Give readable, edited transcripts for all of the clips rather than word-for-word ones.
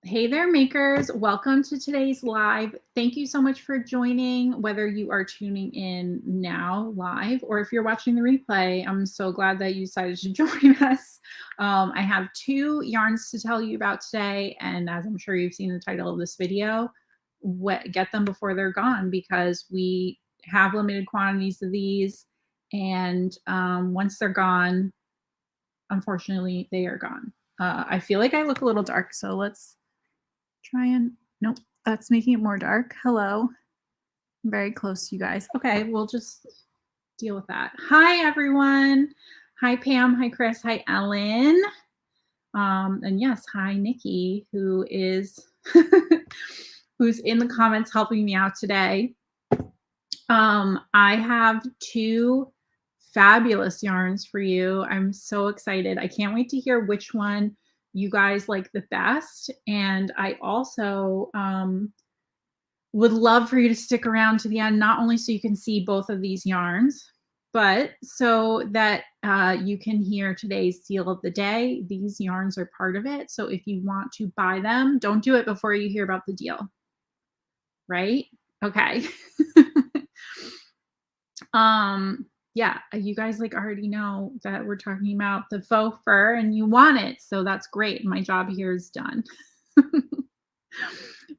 Hey there, makers. Welcome to today's live. Thank you so much for joining, whether you are tuning in now live or if you're watching the replay. I'm so glad that you decided to join us. I have two yarns to tell you about today, and as I'm sure you've seen the title of this video, get them before they're gone because we have limited quantities of these, and once they're gone, unfortunately, they are gone. I feel like I look a little dark, so let's try and, nope, that's making it more dark. Hello. I'm very close to you guys. Okay, we'll just deal with that. Hi, everyone. Hi, Pam. Hi, Chris. Hi, Ellen. And yes, hi, Nikki, who is who's in the comments helping me out today. I have two fabulous yarns for you. I'm so excited. I can't wait to hear which one you guys like the best. And I also would love for you to stick around to the end, not only so you can see both of these yarns, but so that you can hear today's deal of the day. These yarns are part of it. So if you want to buy them, don't do it before you hear about the deal. Right? Okay. Yeah, you guys like already know that we're talking about the faux fur and you want it, so that's great. My job here is done.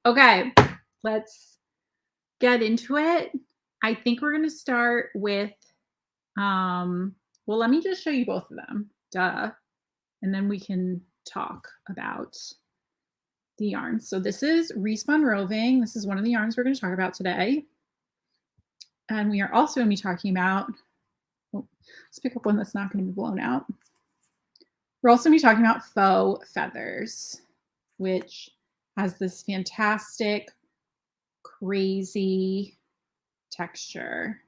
Okay, let's get into it. I think we're gonna start with, well, let me just show you both of them, duh, and then we can talk about the yarns. So this is Re-Spun Roving. This is one of the yarns we're gonna talk about today. And we are also gonna be talking about, let's pick up one that's not going to be blown out. We're also going to be talking about faux feathers, which has this fantastic, crazy texture.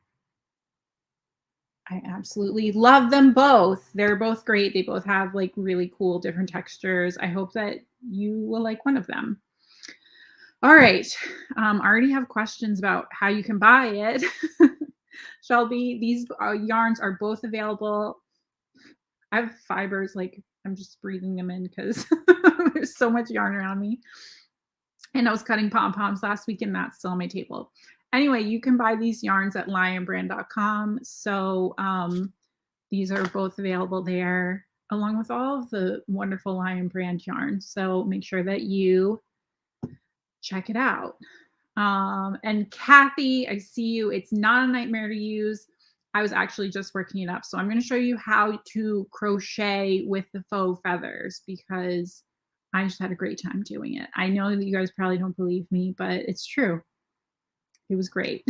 I absolutely love them both. They're both great. They both have like really cool different textures. I hope that you will like one of them. All right. I already have questions about how you can buy it. Shelby, these yarns are both available. I have fibers, like I'm just breathing them in because there's so much yarn around me. And I was cutting pom-poms last week and that's still on my table. Anyway, you can buy these yarns at lionbrand.com. So these are both available there along with all of the wonderful Lion Brand yarns. So make sure that you check it out. And Kathy, I see you. It's not a nightmare to use. I was actually just working it up. So I'm going to show you how to crochet with the faux feathers because I just had a great time doing it. I know that you guys probably don't believe me, but it's true. It was great.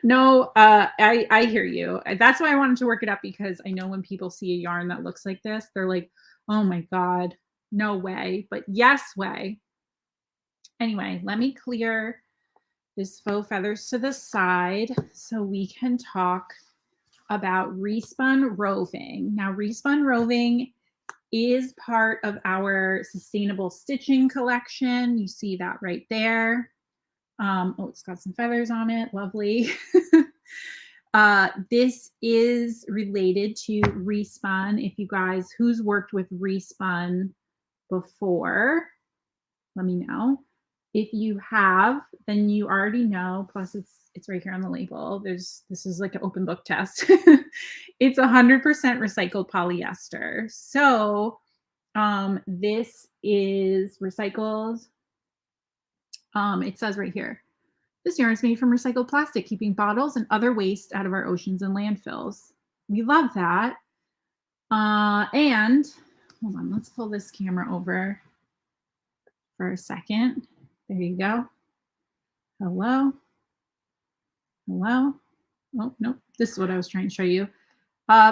No, I hear you. That's why I wanted to work it up because I know when people see a yarn that looks like this, they're like, oh my God, no way. But yes way. Anyway, let me clear this faux feathers to the side so we can talk about Re-Spun Roving. Now, Re-Spun Roving is part of our sustainable stitching collection. You see that right there. Oh, it's got some feathers on it. Lovely. This is related to Re-Spun. If you guys, who's worked with Re-Spun before, let me know. If you have, then you already know. Plus, it's right here on the label. This is like an open book test. It's 100% recycled polyester. So this is recycled. It says right here, this yarn is made from recycled plastic, keeping bottles and other waste out of our oceans and landfills. We love that. And hold on, let's pull this camera over for a second. There you go. Hello. Hello. Oh, nope. This is what I was trying to show you.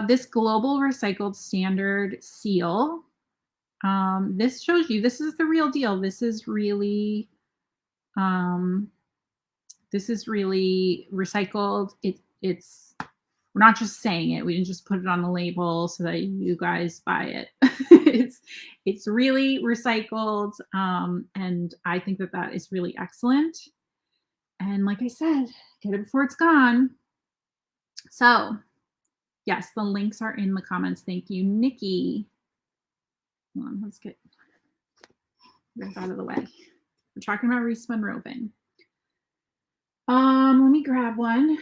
This global recycled standard seal. This shows you this is the real deal. This is really recycled. It's we're not just saying it. We didn't just put it on the label so that you guys buy it. it's really recycled, and I think that is really excellent. And like I said, get it before it's gone. So yes, the links are in the comments. Thank you, Nikki. Hold on, let's get That's out of the way. We're talking about Re-Spun Roving. Let me grab one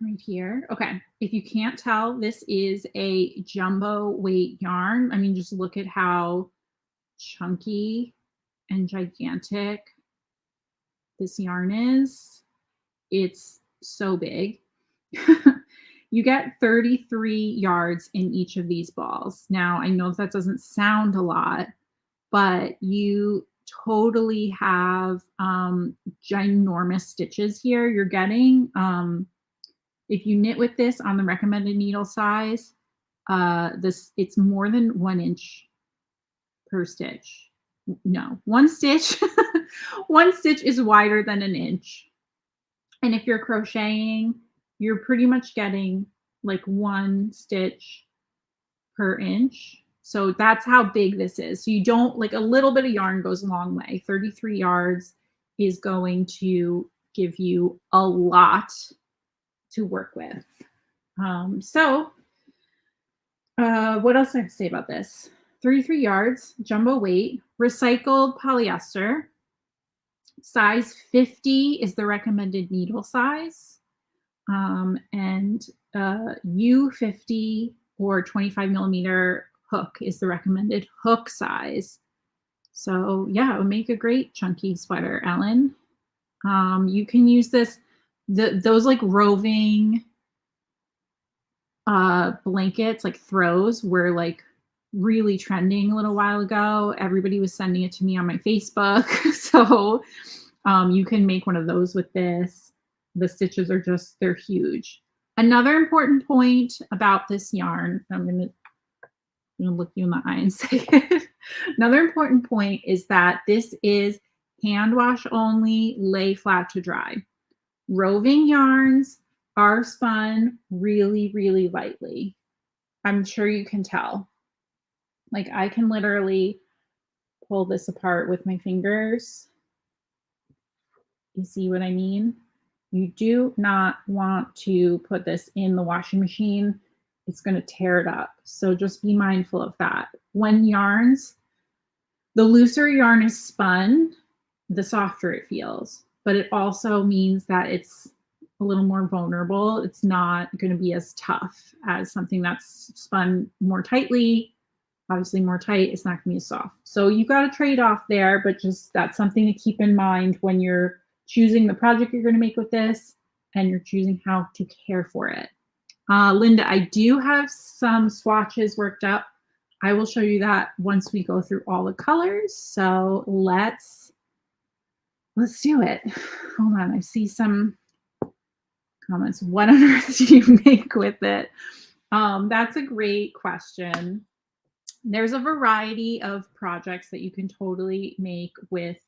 right here. Okay. If you can't tell, this is a jumbo weight yarn. I mean, just look at how chunky and gigantic this yarn is. It's so big. You get 33 yards in each of these balls. Now, I know that doesn't sound a lot, but you totally have ginormous stitches here. You're getting, if you knit with this on the recommended needle size, it's more than 1 inch per stitch. No, one stitch, one stitch is wider than an inch. And if you're crocheting, you're pretty much getting like 1 stitch per inch. So that's how big this is. So you don't, like, a little bit of yarn goes a long way. 33 yards is going to give you a lot to work with. What else do I have to say about this? 33 yards, jumbo weight, recycled polyester. Size 50 is the recommended needle size. And U50 or 25 millimeter hook is the recommended hook size. So yeah, it would make a great chunky sweater, Ellen. You can use this, those like roving blankets, like throws, were like really trending a little while ago. Everybody was sending it to me on my Facebook. So you can make one of those with this. The stitches are just, they're huge. Another important point about this yarn, I'm going to look you in the eye and say it. Another important point is that this is hand wash only, lay flat to dry. Roving yarns are spun really, really lightly. I'm sure you can tell. Like, I can literally pull this apart with my fingers. You see what I mean? You do not want to put this in the washing machine. It's going to tear it up. So just be mindful of that. When yarns, the looser yarn is spun, the softer it feels. But it also means that it's a little more vulnerable. It's not going to be as tough as something that's spun more tightly. Obviously more tight, it's not going to be as soft. So you got to trade off there, but just that's something to keep in mind when you're choosing the project you're going to make with this and you're choosing how to care for it. Linda, I do have some swatches worked up. I will show you that once we go through all the colors. So let's do it. Hold on, I see some comments. What on earth do you make with it? That's a great question. There's a variety of projects that you can totally make with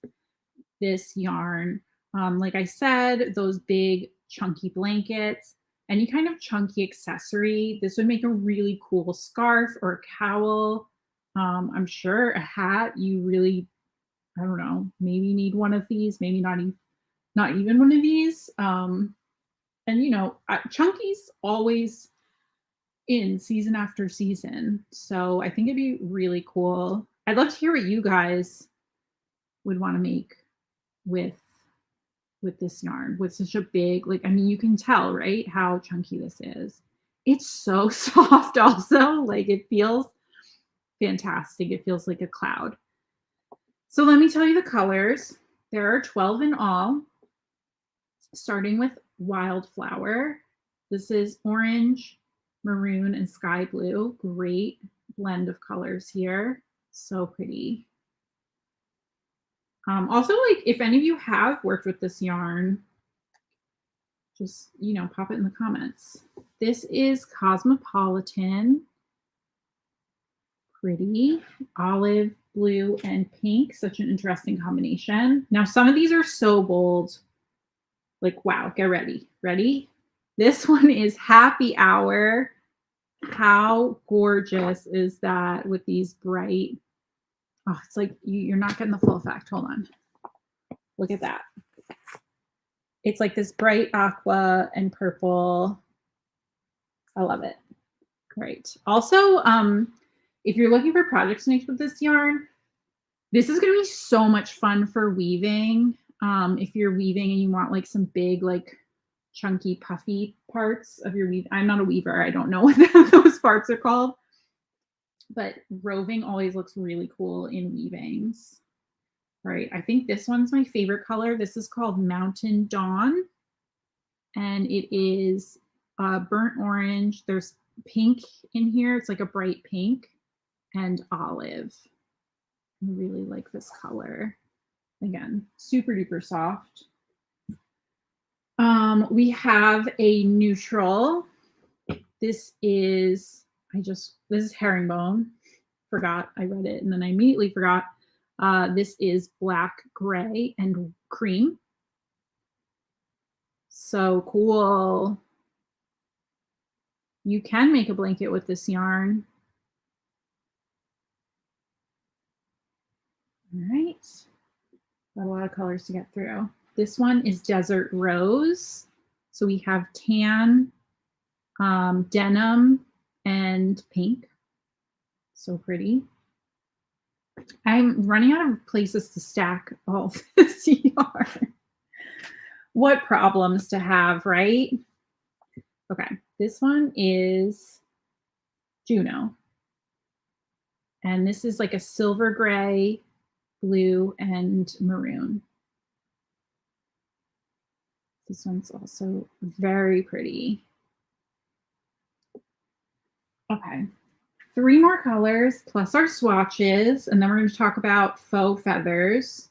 this yarn. Like I said, those big chunky blankets, any kind of chunky accessory. This would make a really cool scarf or a cowl. I'm sure a hat, you really, I don't know, maybe need one of these, maybe not even one of these. And you know, chunky's always in season after season. So I think it'd be really cool. I'd love to hear what you guys would want to make with this yarn, with such a big, like, I mean, you can tell, right, how chunky this is. It's so soft also. Like, it feels fantastic. It feels like a cloud. So let me tell you the colors. There are 12 in all, starting with Wildflower. This is orange, maroon, and sky blue. Great blend of colors here. So pretty. Also, like, if any of you have worked with this yarn, just, you know, pop it in the comments. This is Cosmopolitan. Pretty. Olive, blue, and pink. Such an interesting combination. Now, some of these are so bold. Like, wow, get ready. Ready? This one is Happy Hour. How gorgeous is that with these bright, oh, it's like you're not getting the full effect. Hold on. Look at that. It's like this bright aqua and purple. I love it. Great. Also, if you're looking for projects to make with this yarn, This is going to be so much fun for weaving. If you're weaving and you want like some big, like chunky, puffy parts of your weave. I'm not a weaver. I don't know what those parts are called, but roving always looks really cool in weavings. All right. I think this one's my favorite color. This is called Mountain Dawn, and it is burnt orange. There's pink in here. It's like a bright pink and olive. I really like this color. Again, super duper soft. We have a neutral. This is herringbone. Forgot, I read it and then I immediately forgot. This is black, gray, and cream. So cool. You can make a blanket with this yarn. All right. Got a lot of colors to get through. This one is Desert Rose. So we have tan, denim, and pink. So pretty. I'm running out of places to stack all this yarn. What problems to have, right? Okay, this one is Juno. And this is like a silver gray, blue, and maroon. This one's also very pretty. Okay, 3 more colors plus our swatches, and then we're going to talk about faux feathers.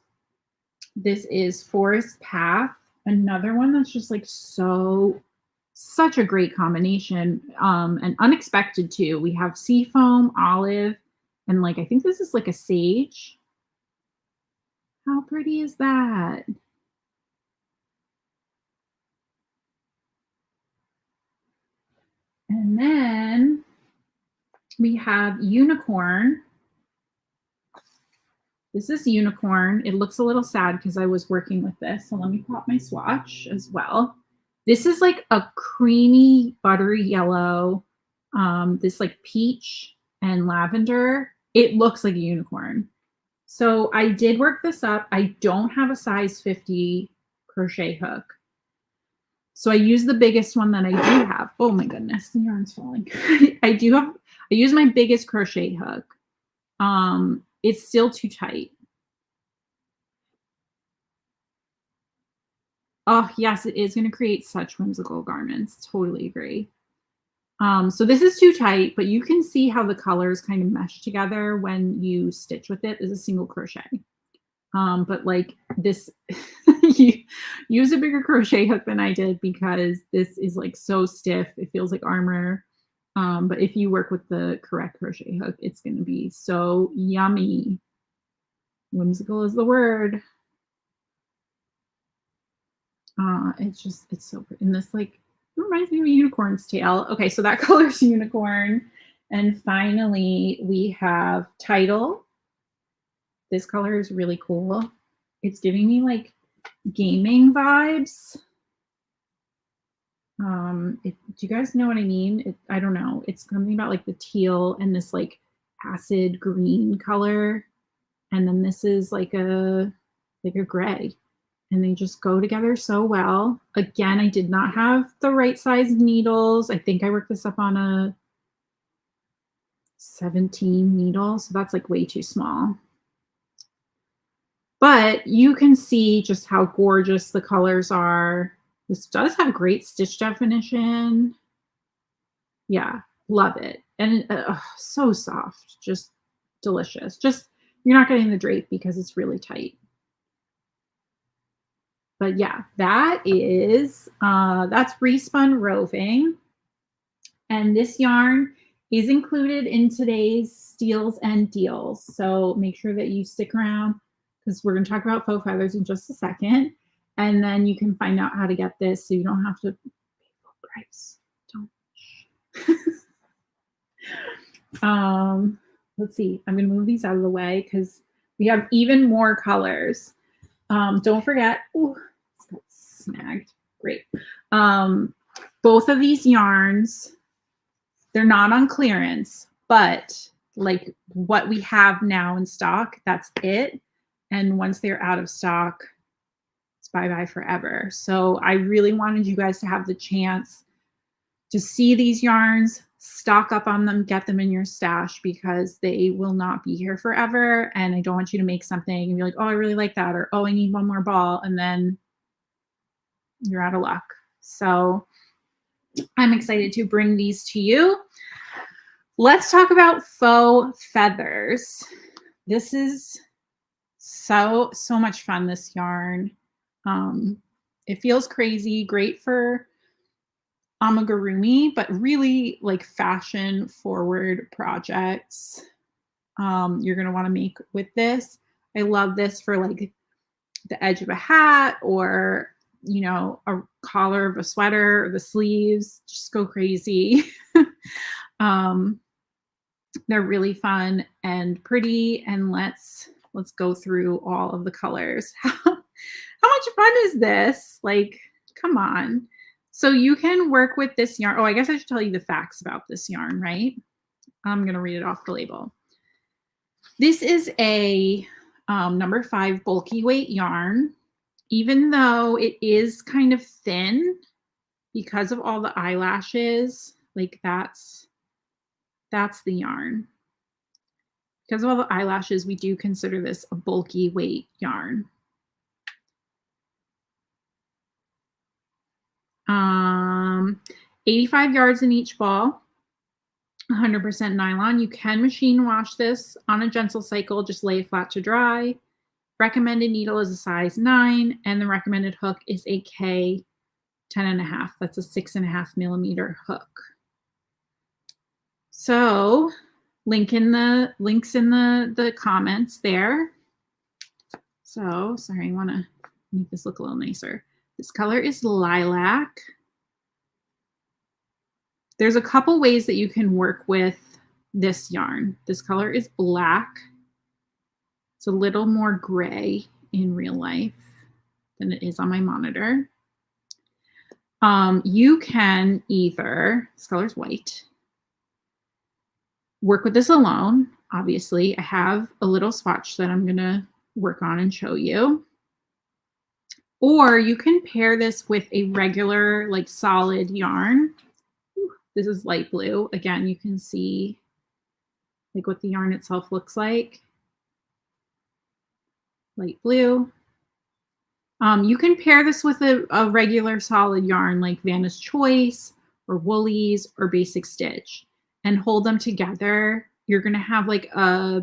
This is Forest Path, another one that's just like such a great combination, and unexpected too. We have seafoam, olive, and like I think this is like a sage. How pretty is that? And then we have unicorn. This is unicorn. It looks a little sad because I was working with this. So let me pop my swatch as well. This is like a creamy, buttery yellow. This like peach and lavender. It looks like a unicorn. So I did work this up. I don't have a size 50 crochet hook. So I use the biggest one that I do have. Oh my goodness, the yarn's falling. I use my biggest crochet hook. It's still too tight. Oh yes, it is going to create such whimsical garments. Totally agree. So this is too tight, but you can see how the colors kind of mesh together when you stitch with it. This is single crochet. But like this, you use a bigger crochet hook than I did because this is like so stiff. It feels like armor. But if you work with the correct crochet hook, it's going to be so yummy. Whimsical is the word. It's so pretty. And this like reminds me of a unicorn's tail. Okay, so that color's unicorn. And finally, we have Title. This color is really cool. It's giving me like gaming vibes. Do you guys know what I mean? I don't know. It's something about like the teal and this like acid green color. And then this is like a gray. And they just go together so well. Again, I did not have the right size needles. I think I worked this up on a 17 needle. So that's like way too small. But you can see just how gorgeous the colors are. This does have great stitch definition. Yeah, love it. And so soft, just delicious. Just, you're not getting the drape because it's really tight. But yeah, that is, that's Re-Spun Roving. And this yarn is included in today's steals and deals. So make sure that you stick around because we're going to talk about faux feathers in just a second. And then you can find out how to get this so you don't have to pay full price. Don't. Let's see. I'm going to move these out of the way because we have even more colors. Don't forget. Ooh, it's got snagged. Great. Both of these yarns, they're not on clearance, but like what we have now in stock, that's it. And once they're out of stock, it's bye-bye forever. So I really wanted you guys to have the chance to see these yarns, stock up on them, get them in your stash because they will not be here forever. And I don't want you to make something and be like, oh, I really like that, or oh, I need one more ball, and then you're out of luck. So I'm excited to bring these to you. Let's talk about faux feathers. This is so much fun, this yarn. It feels crazy, great for amigurumi, but really like fashion forward projects you're going to want to make with this. I love this for like the edge of a hat, or you know, a collar of a sweater, or the sleeves. Just go crazy. They're really fun and pretty, and let's go through all of the colors. How much fun is this? Like, come on. So you can work with this yarn. Oh, I guess I should tell you the facts about this yarn, right? I'm going to read it off the label. This is a number 5 bulky weight yarn. Even though it is kind of thin because of all the eyelashes, like that's the yarn. Because of all the eyelashes, we do consider this a bulky weight yarn. 85 yards in each ball, 100% nylon. You can machine wash this on a gentle cycle, just lay it flat to dry. Recommended needle is a size 9, and the recommended hook is a K 10.5. That's a 6.5 millimeter hook. So links in the comments there. So sorry, I want to make this look a little nicer. This color is lilac. There's a couple ways that you can work with this yarn. This color is black. It's a little more gray in real life than it is on my monitor. You can either, this color is white, work with this alone. Obviously, I have a little swatch that I'm gonna work on and show you. Or you can pair this with a regular, like solid yarn. This is light blue. Again, you can see like what the yarn itself looks like. Light blue. You can pair this with a regular solid yarn like Vanna's Choice or Woolies or Basic Stitch and hold them together. You're going to have like a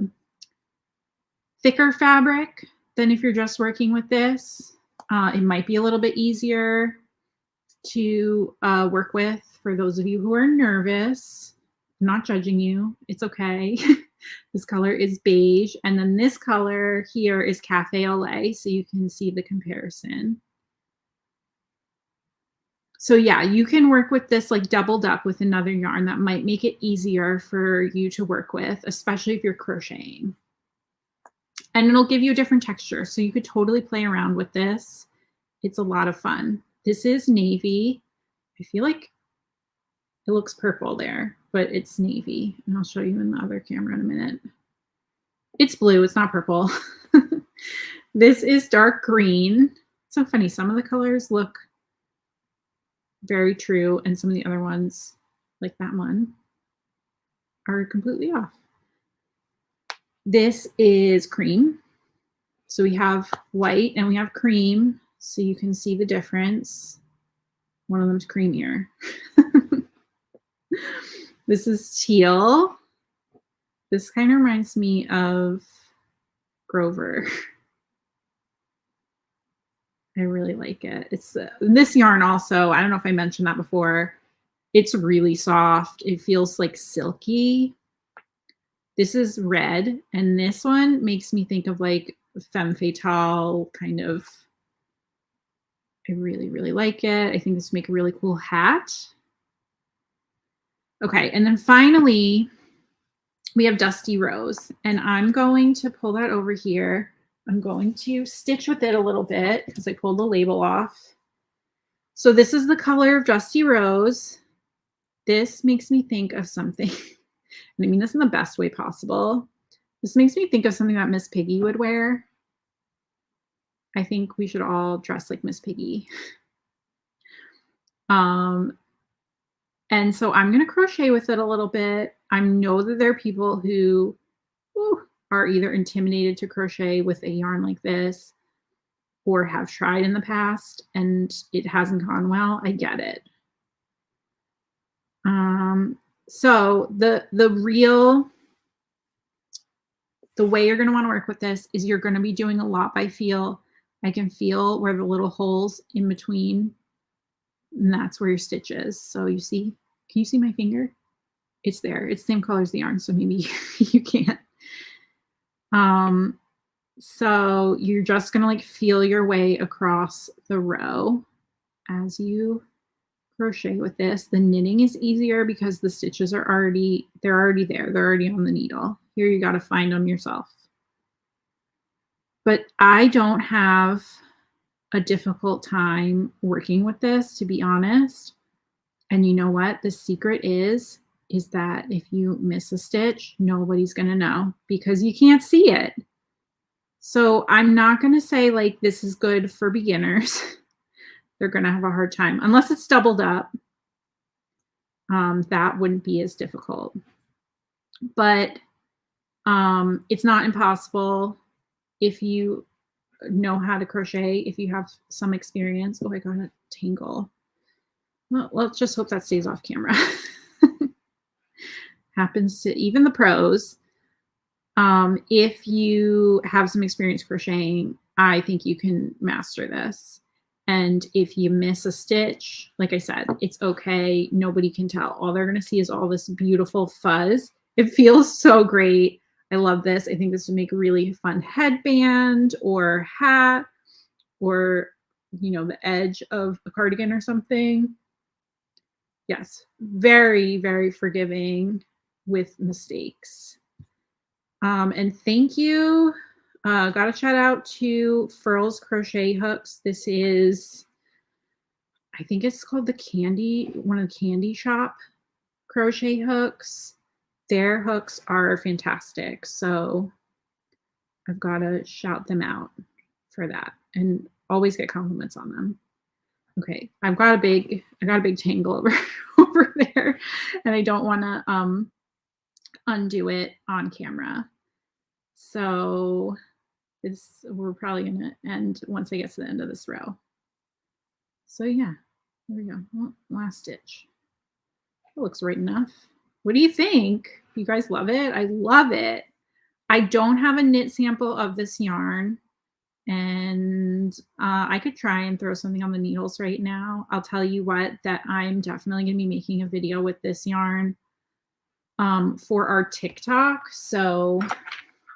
thicker fabric than if you're just working with this. It might be a little bit easier to work with for those of you who are nervous. I'm not judging you. It's okay. This color is beige. And then this color here is Cafe au lait. So you can see the comparison. So yeah, you can work with this like doubled up with another yarn that might make it easier for you to work with, especially if you're crocheting. And it'll give you a different texture. So you could totally play around with this. It's a lot of fun. This is navy. I feel like it looks purple there, but it's navy. And I'll show you in the other camera in a minute. It's blue, it's not purple. This is dark green. It's so funny, some of the colors look very true, and some of the other ones, like that one, are completely off. This is cream. So we have white and we have cream, so you can see the difference. One of them's creamier. This is teal. This kind of reminds me of Grover. I really like it. It's this yarn also, I don't know if I mentioned that before, it's really soft. It feels like silky. This is red, and this one makes me think of like femme fatale kind of. I really, really like it. I think this would make a really cool hat. Okay, and then finally, we have Dusty Rose, and I'm going to pull that over here. I'm going to stitch with it a little bit because I pulled the label off. So this is the color of Dusty Rose. This makes me think of something. And I mean this in the best way possible. This makes me think of something that Miss Piggy would wear. I think we should all dress like Miss Piggy. Um, and so I'm gonna crochet with it a little bit. I know that there are people who are either intimidated to crochet with a yarn like this or have tried in the past and it hasn't gone well. I get it. So the way you're going to want to work with this is you're going to be doing a lot by feel. I can feel where the little holes in between, and that's where your stitch is. So you see, can you see my finger? It's there. It's the same color as the yarn, so maybe you can't. So you're just going to like feel your way across the row as you crochet with this. The knitting is easier because the stitches are already there. They're already on the needle. Here you got to find them yourself. But I don't have a difficult time working with this, to be honest. And you know what? The secret is that if you miss a stitch, nobody's going to know because you can't see it. So I'm not going to say like this is good for beginners. They're going to have a hard time unless it's doubled up. That wouldn't be as difficult. But it's not impossible if you know how to crochet, if you have some experience. Oh, I got a tangle. Well, let's just hope that stays off camera. Happens to even the pros. If you have some experience crocheting, I think you can master this. And if you miss a stitch, like I said, it's okay. Nobody can tell. All they're going to see is all this beautiful fuzz. It feels so great. I love this. I think this would make a really fun headband or hat or, you know, the edge of a cardigan or something. Yes, very, very forgiving with mistakes. And thank you. Got a shout out to Furl's Crochet Hooks. This is, I think it's called one of the Candy Shop crochet hooks. Their hooks are fantastic. So I've got to shout them out for that and always get compliments on them. Okay, I got a big tangle over there and I don't want to undo it on camera. So we're probably going to end once I get to the end of this row. So yeah, there we go. Well, last stitch. It looks right enough. What do you think? You guys love it? I love it. I don't have a knit sample of this yarn, and I could try and throw something on the needles right now. I'll tell you what, that I'm definitely going to be making a video with this yarn for our TikTok. So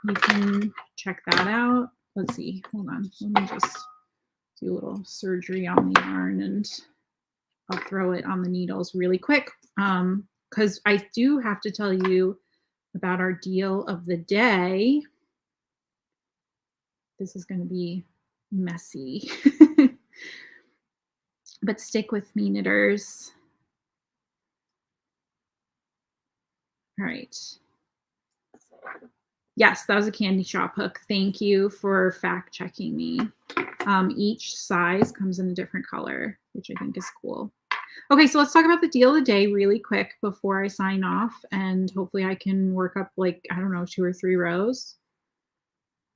you can check that out. Let's see. Hold on. Let me just do a little surgery on the yarn and I'll throw it on the needles really quick. Because I do have to tell you about our deal of the day. This is going to be messy. But stick with me, knitters. All right. Yes, that was a Candy Shop hook. Thank you for fact checking me. Each size comes in a different color, which I think is cool. Okay, so let's talk about the deal of the day really quick before I sign off, and hopefully I can work up like, I don't know, 2 or 3 rows.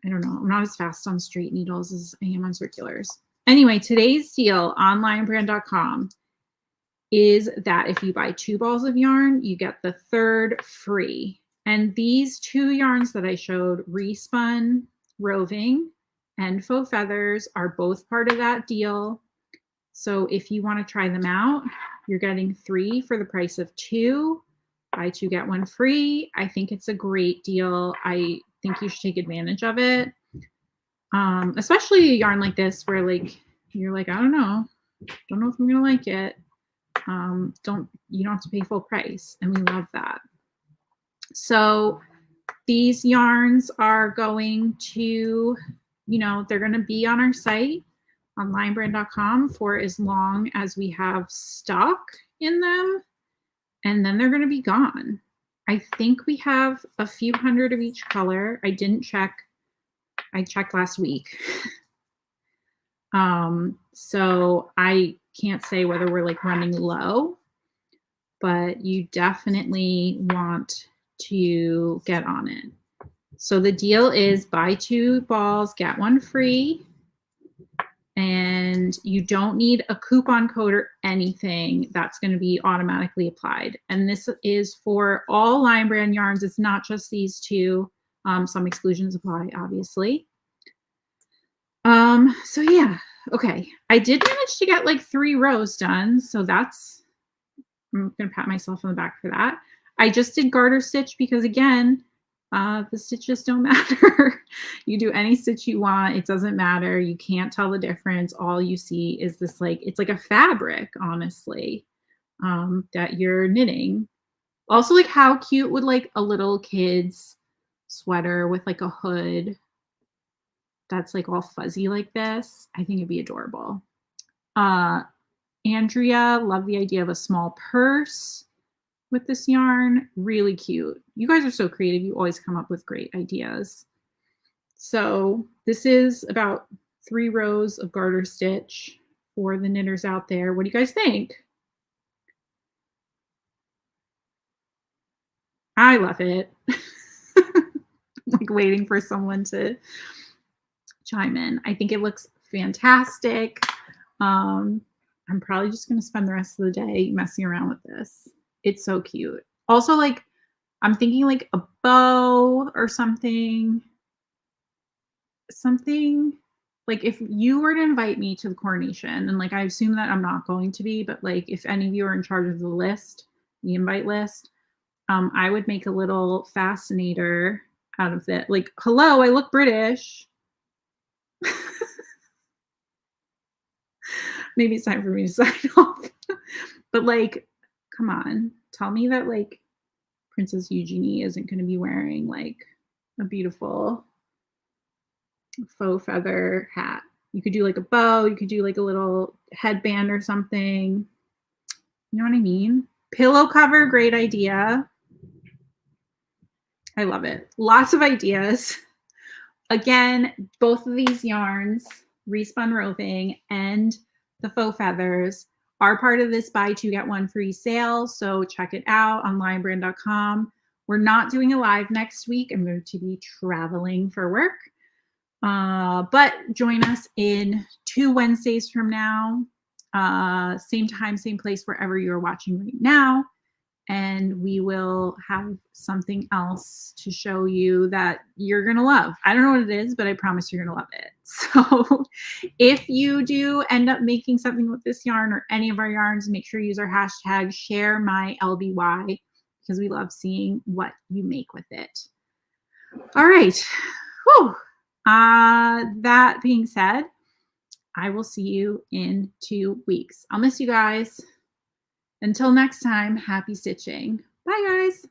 I don't know. I'm not as fast on straight needles as I am on circulars. Anyway, today's deal on lionbrand.com is that if you buy 2 balls of yarn, you get the 3rd free. And these 2 yarns that I showed, Re-Spun Roving and Faux Feathers, are both part of that deal. So if you want to try them out, you're getting 3 for the price of 2. Buy 2, get 1 free. I think it's a great deal. I think you should take advantage of it. Especially a yarn like this where like you're like, I don't know if I'm gonna like it. You don't have to pay full price, and we love that. So these yarns are going to, they're going to be on our site on lionbrand.com for as long as we have stock in them, and then they're going to be gone. I think we have a few hundred of each color. I didn't check. I checked last week. So I can't say whether we're like running low, but you definitely want to get on it. So the deal is buy 2 balls, get 1 free. And you don't need a coupon code or anything. That's going to be automatically applied. And this is for all Lion Brand yarns. It's not just these 2. Some exclusions apply, obviously. So yeah, okay. I did manage to get like 3 rows done. So that's, I'm going to pat myself on the back for that. I just did garter stitch because again, the stitches don't matter. You do any stitch you want. It doesn't matter. You can't tell the difference. All you see is this like, it's like a fabric, honestly, that you're knitting. Also, like how cute would like a little kid's sweater with like a hood that's like all fuzzy like this? I think it'd be adorable. Andrea, love the idea of a small purse with this yarn. Really cute. You guys are so creative. You always come up with great ideas. So this is about 3 rows of garter stitch for the knitters out there. What do you guys think? I love it. Like waiting for someone to chime in. I think it looks fantastic. I'm probably just going to spend the rest of the day messing around with this. It's so cute. Also, like, I'm thinking like a bow or something. Something like if you were to invite me to the coronation, and like I assume that I'm not going to be, but like if any of you are in charge of the list, the invite list, I would make a little fascinator out of it. Like, hello, I look British. Maybe it's time for me to sign off. But like, come on, tell me that like Princess Eugenie isn't going to be wearing like a beautiful faux feather hat. You could do like a bow, you could do like a little headband or something. You know what I mean? Pillow cover, great idea. I love it. Lots of ideas. Again, both of these yarns, Re-Spun Roving and the faux feathers, are part of this buy 2 get 1 free sale. So check it out on lionbrand.com. We're not doing a live next week. I'm going to be traveling for work. But join us in 2 Wednesdays from now, same time, same place, wherever you're watching right now. And we will have something else to show you that you're going to love. I don't know what it is, but I promise you're going to love it. So if you do end up making something with this yarn or any of our yarns, make sure you use our hashtag #ShareMyLBY because we love seeing what you make with it. All right. Whew. That being said, I will see you in 2 weeks. I'll miss you guys. Until next time, happy stitching. Bye, guys.